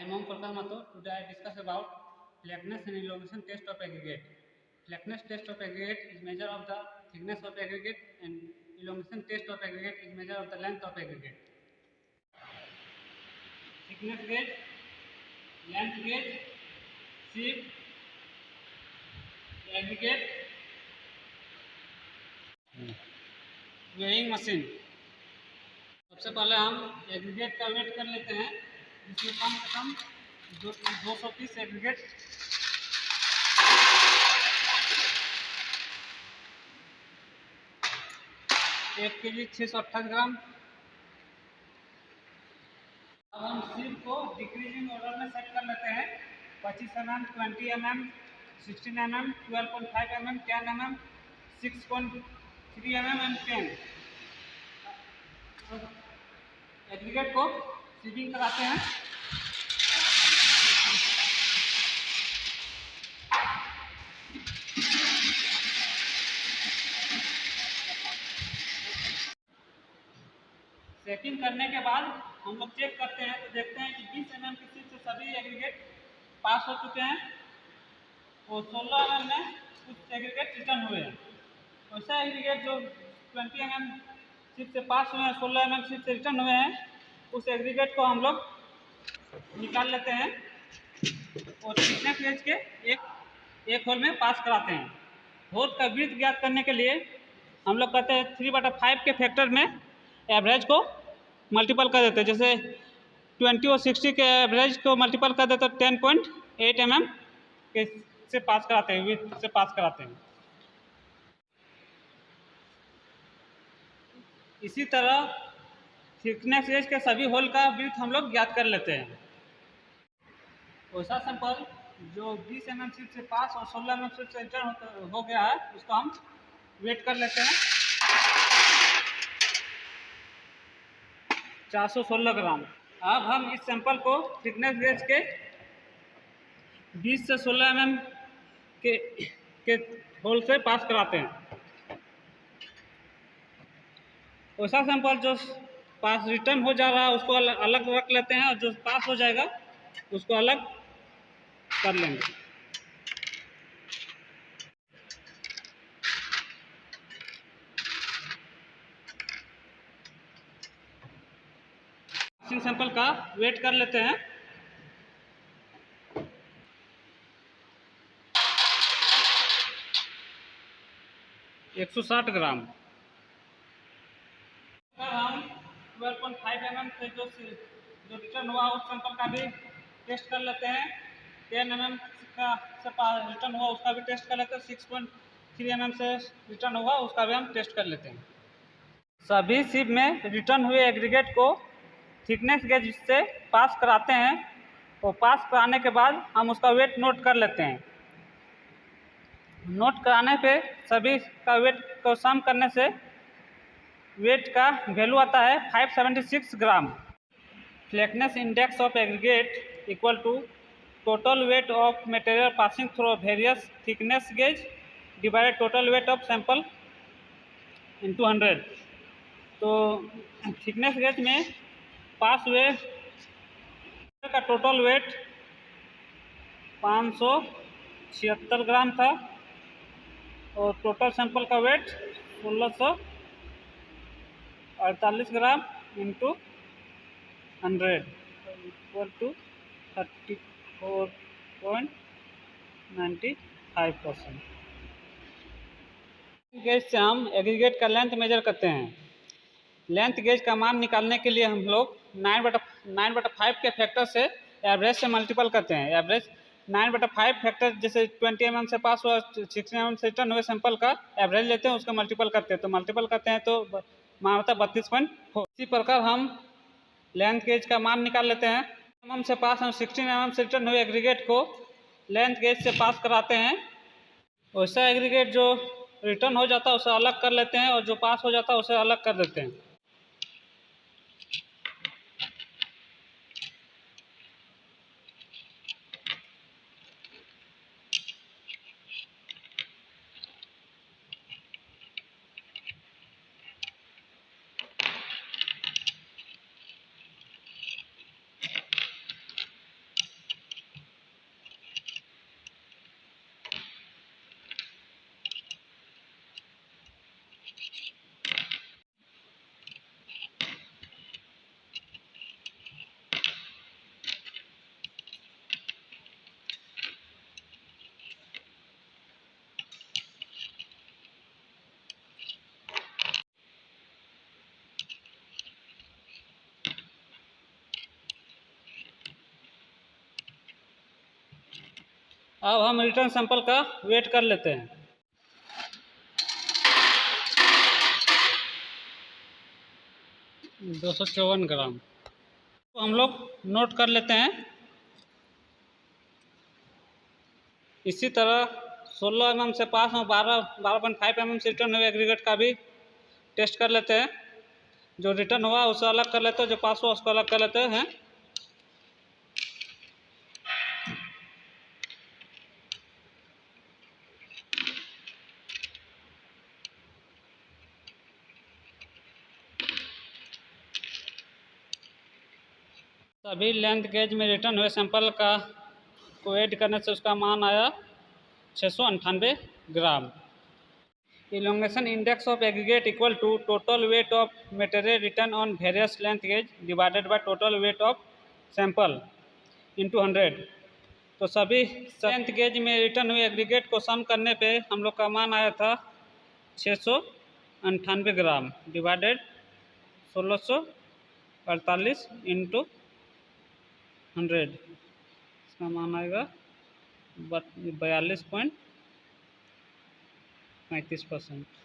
I am Om Prakash Mathur. Today I discuss about flatness and elongation test of aggregate. Flatness test of aggregate is measure of the thickness of aggregate, and elongation test of aggregate is measure of the length of aggregate. Thickness gauge, length gauge, sieve, aggregate, weighing machine. सबसे पहले हम aggregate का wait कर लेते हैं, जिसमें कम से कम 230 aggregate 1 kg 628 ग्राम। अब हम सील को डिक्रीजिंग ऑर्डर में सेट कर लेते हैं। 25 mm, 20 mm, 16 mm, 12.5 mm, 10 mm, 6.3 mm and 10। Aggregate को सीविंग कराते हैं। सेटिंग करने के बाद हम लोग चेक करते हैं, तो देखते हैं कि 20 mm की सीट से सभी एग्रीगेट पास हो चुके हैं और 16 mm में कुछ एग्रीगेट रिटर्न हुए हैं। वैसा एग्रीगेट जो 20 mm सीट से पास हुए हैं, 16 mm सीट से रिटर्न हुए हैं, उस एग्रीगेट को हम लोग निकाल लेते हैं और थिकनेस गेज के एक होल में पास कराते हैं। होल का विड्थ ज्ञात करने के लिए हम लोग कहते हैं 3/5 के फैक्टर में एवरेज को मल्टीपल कर देते हैं। जैसे 20 और 60 के एवरेज को मल्टीपल कर देते तो 10.8 mm के से पास कराते हैं, विड्थ से पास कराते हैं। इसी तरह थिकनेस गेज के सभी होल का विड्थ हम लोग ज्ञात कर लेते हैं। वैसा सैंपल जो 20 mm सीट से पास और 16 mm सीट से रिटर्न हो गया है, उसको हम वेट कर लेते हैं 416 ग्राम। अब हम इस सैंपल को थिकनेस गेज के 20 से 16 mm के होल से पास कराते हैं। वैसा सैंपल जो पास रिटर्न हो जा रहा है उसको अलग रख लेते हैं और जो पास हो जाएगा उसको अलग कर लेंगे। सैंपल का वेट कर लेते हैं। एक 160 ग्राम। हम 12.5 mm से जो रिटर्न हुआ उस सैंपल का भी टेस्ट कर लेते हैं। 10 mm का से रिटर्न हुआ उसका भी टेस्ट कर लेते हैं। 6.3 mm से रिटर्न हुआ उसका भी हम टेस्ट कर लेते हैं। सभी सीप में रिटर्न हुए एग्रीगेट को थिकनेस गेज से पास कराते हैं और पास कराने के बाद हम उसका वेट नोट कर लेते हैं। नोट कराने पे सभी का वेट को सम करने से वेट का वैल्यू आता है 576 gram. Flatness index of aggregate equal to total weight of material passing through various thickness gauge divided total weight of sample into 100। तो थिकनेस गेज में पास हुए का टोटल वेट 576 ग्राम था और टोटल सैंपल का weight 1648 gram into 100 equal to 34.95%। Gauge से हम aggregate का लेंथ मेजर करते हैं। लेंथ गेज का मान निकालने के लिए हम लोग 9/5 के फैक्टर से एवरेज से मल्टीपल करते हैं। एवरेज 9/5 फैक्टर जैसे 20 mm से पास हुआ, 16 mm से रिटर्न हुए सैंपल का एवरेज लेते हैं, उसका मल्टीपल करते हैं। तो मल्टीपल करते हैं तो मान होता है 32.4। इसी प्रकार हम लेंथ गेज का मान निकाल लेते हैं। mm से पास हम 16 mm से रिटर्न हुए एग्रीगेट को लेंथ गेज से पास कराते हैं। वैसा एग्रीगेट जो रिटर्न हो जाता है उसे अलग कर लेते हैं और जो पास हो जाता है उसे अलग कर देते हैं। अब हम रिटर्न सैंपल का वेट कर लेते हैं। 254 ग्राम तो हम लोग नोट कर लेते हैं। इसी तरह 16 mm से पास में 12.5 mm से रिटर्न हुए एग्रीगेट का भी टेस्ट कर लेते हैं। जो रिटर्न हुआ उसे अलग कर लेते हैं, जो पास हुआ उसको अलग कर लेते हैं। सभी लेंथ गेज में रिटर्न हुए सैंपल का को ऐड करने से उसका मान आया 698 ग्राम। Elongation index of aggregate equal to total weight of material return on various length gauge divided by total weight of sample into 100। तो सभी लेंथ गेज में रिटर्न हुए एग्रीगेट को सम करने पे हम लोग का मान आया था 698 ग्राम डिवाइडेड 1648 इंटू 100। इसका मान आएगा 42.35%।